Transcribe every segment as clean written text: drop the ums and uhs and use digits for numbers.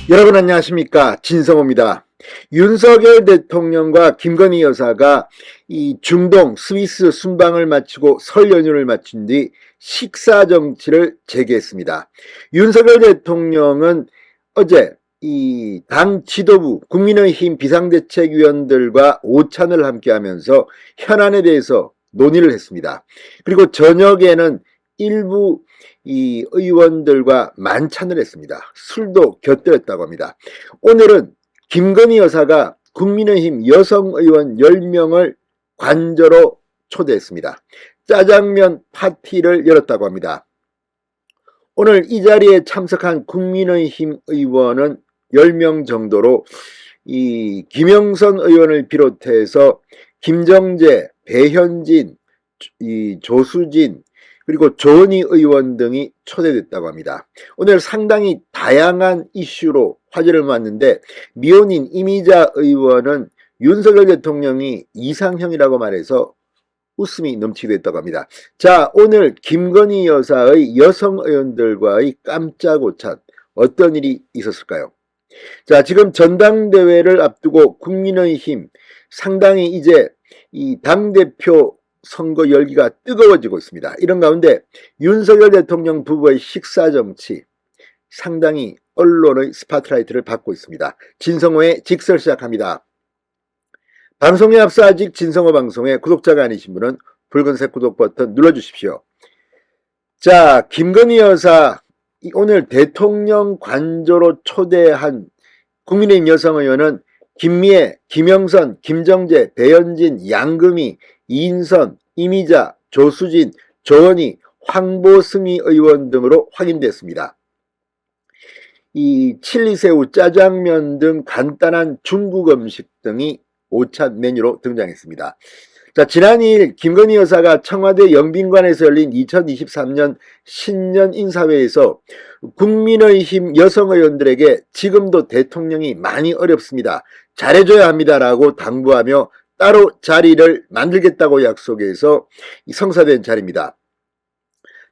여러분 안녕하십니까, 진성호입니다. 윤석열 대통령과 김건희 여사가 이 중동 스위스 순방을 마치고 설 연휴를 마친 뒤 식사 정치를 재개했습니다. 윤석열 대통령은 어제 이 당 지도부 국민의힘 비상대책위원들과 오찬을 함께하면서 현안에 대해서 논의를 했습니다. 그리고 저녁에는 일부 이 의원들과 만찬을 했습니다. 술도 곁들였다고 합니다. 오늘은 김건희 여사가 국민의힘 여성 의원 10명을 관저로 초대했습니다. 짜장면 파티를 열었다고 합니다. 오늘 이 자리에 참석한 국민의힘 의원은 10명 정도로 이 김영선 의원을 비롯해서 김정재, 배현진, 이 조수진, 그리고 조은희 의원 등이 초대됐다고 합니다. 오늘 상당히 다양한 이슈로 화제를 모았는데, 미혼인 이미자 의원은 윤석열 대통령이 이상형이라고 말해서 웃음이 넘치게 됐다고 합니다. 자, 오늘 김건희 여사의 여성 의원들과의 깜짝 오찬, 어떤 일이 있었을까요? 자, 지금 전당대회를 앞두고 국민의힘 상당히 이제 이 당대표 선거 열기가 뜨거워지고 있습니다. 이런 가운데 윤석열 대통령 부부의 식사 정치 상당히 언론의 스포트라이트를 받고 있습니다. 진성호의 직설 시작합니다. 방송에 앞서 아직 진성호 방송의 구독자가 아니신 분은 붉은색 구독 버튼 눌러주십시오. 자, 김건희 여사 오늘 대통령 관저로 초대한 국민의힘 여성 의원은 김미애, 김영선, 김정재, 배현진, 양금희, 이인선, 이미자, 조수진, 조은희, 황보승희 의원 등으로 확인됐습니다. 이 칠리새우, 짜장면 등 간단한 중국 음식 등이 오찬 메뉴로 등장했습니다. 자, 지난 2일 김건희 여사가 청와대 영빈관에서 열린 2023년 신년 인사회에서 국민의힘 여성 의원들에게 지금도 대통령이 많이 어렵습니다. 잘해줘야 합니다라고 당부하며 따로 자리를 만들겠다고 약속해서 성사된 자리입니다.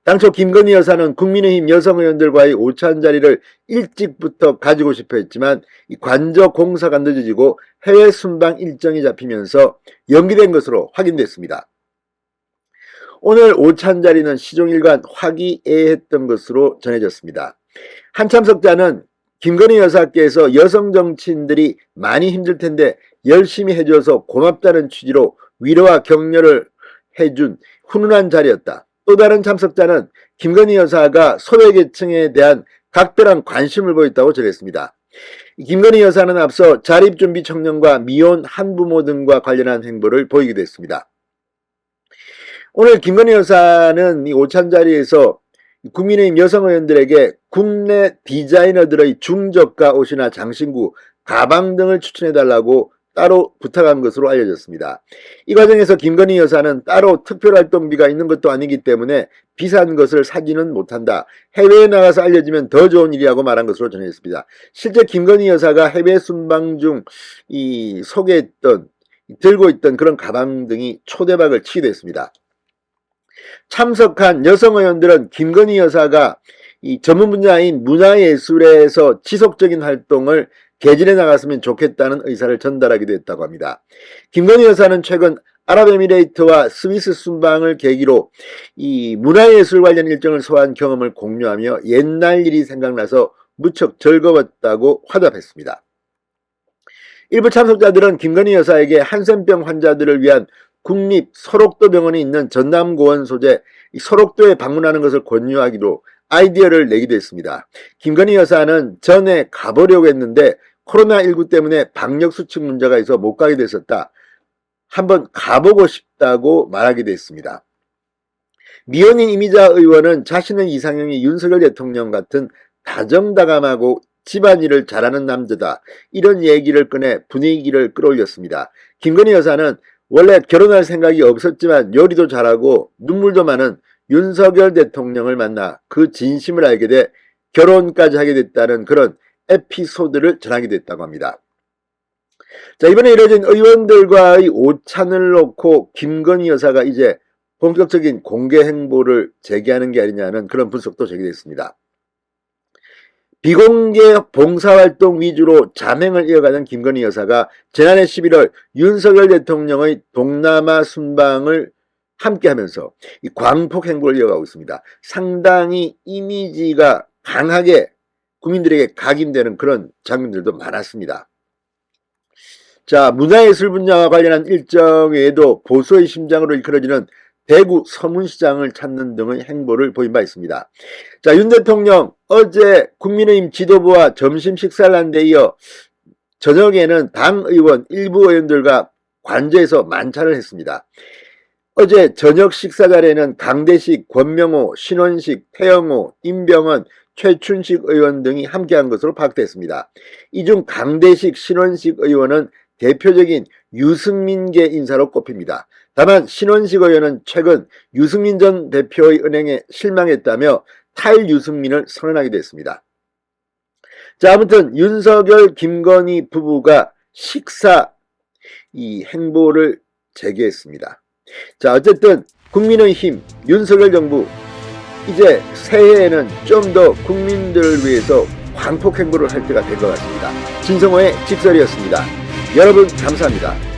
당초 김건희 여사는 국민의힘 여성 의원들과의 오찬 자리를 일찍부터 가지고 싶어 했지만 관저 공사가 늦어지고 해외 순방 일정이 잡히면서 연기된 것으로 확인됐습니다. 오늘 오찬 자리는 시종일관 화기애애했던 것으로 전해졌습니다. 한 참석자는 김건희 여사께서 여성 정치인들이 많이 힘들 텐데 열심히 해줘서 고맙다는 취지로 위로와 격려를 해준 훈훈한 자리였다. 또 다른 참석자는 김건희 여사가 소외계층에 대한 각별한 관심을 보였다고 전했습니다. 김건희 여사는 앞서 자립준비 청년과 미혼 한부모 등과 관련한 행보를 보이기도 했습니다. 오늘 김건희 여사는 이 오찬 자리에서 국민의힘 여성 의원들에게 국내 디자이너들의 중저가 옷이나 장신구, 가방 등을 추천해달라고 따로 부탁한 것으로 알려졌습니다. 이 과정에서 김건희 여사는 따로 특별활동비가 있는 것도 아니기 때문에 비싼 것을 사지는 못한다. 해외에 나가서 알려지면 더 좋은 일이라고 말한 것으로 전해졌습니다. 실제 김건희 여사가 해외 순방 중 이 소개했던, 들고 있던 그런 가방 등이 초대박을 치기도 했습니다. 참석한 여성 의원들은 김건희 여사가 이 전문 분야인 문화예술에서 지속적인 활동을 개진해 나갔으면 좋겠다는 의사를 전달하기도 했다고 합니다. 김건희 여사는 최근 아랍에미레이트와 스위스 순방을 계기로 이 문화예술 관련 일정을 소화한 경험을 공유하며 옛날 일이 생각나서 무척 즐거웠다고 화답했습니다. 일부 참석자들은 김건희 여사에게 한센병 환자들을 위한 국립 소록도 병원이 있는 전남고원 소재 소록도에 방문하는 것을 권유하기로 아이디어를 내기도 했습니다. 김건희 여사는 전에 가보려고 했는데 코로나19 때문에 방역수칙 문제가 있어 못 가게 됐었다. 한번 가보고 싶다고 말하기도 했습니다. 미혼인 이미자 의원은 자신의 이상형이 윤석열 대통령 같은 다정다감하고 집안일을 잘하는 남자다. 이런 얘기를 꺼내 분위기를 끌어올렸습니다. 김건희 여사는 원래 결혼할 생각이 없었지만 요리도 잘하고 눈물도 많은 윤석열 대통령을 만나 그 진심을 알게 돼 결혼까지 하게 됐다는 그런 에피소드를 전하기도 했다고 합니다. 자, 이번에 이뤄진 의원들과의 오찬을 놓고 김건희 여사가 이제 본격적인 공개 행보를 재개하는 게 아니냐는 그런 분석도 제기됐습니다. 비공개 봉사활동 위주로 자맹을 이어가는 김건희 여사가 지난해 11월 윤석열 대통령의 동남아 순방을 함께하면서 이 광폭 행보를 이어가고 있습니다. 상당히 이미지가 강하게 국민들에게 각인되는 그런 장면들도 많았습니다. 자, 문화예술 분야와 관련한 일정 외에도 보수의 심장으로 일컬어지는 대구 서문시장을 찾는 등의 행보를 보인 바 있습니다. 자, 윤 대통령 어제 국민의힘 지도부와 점심 식사를 한 데 이어 저녁에는 당 의원 일부 의원들과 관저에서 만찬을 했습니다. 어제 저녁 식사 자리에는 강대식, 권명호, 신원식, 태영호, 임병헌, 최춘식 의원 등이 함께한 것으로 파악됐습니다. 이 중 강대식, 신원식 의원은 대표적인 유승민계 인사로 꼽힙니다. 다만 신원식 의원은 최근 유승민 전 대표의 은행에 실망했다며 탈유승민을 선언하기도 했습니다. 자, 아무튼 윤석열, 김건희 부부가 식사 이 행보를 재개했습니다. 자, 어쨌든 국민의힘, 윤석열 정부 이제 새해에는 좀 더 국민들을 위해서 광폭 행보를 할 때가 된 것 같습니다. 진성호의 직설이었습니다. 여러분 감사합니다.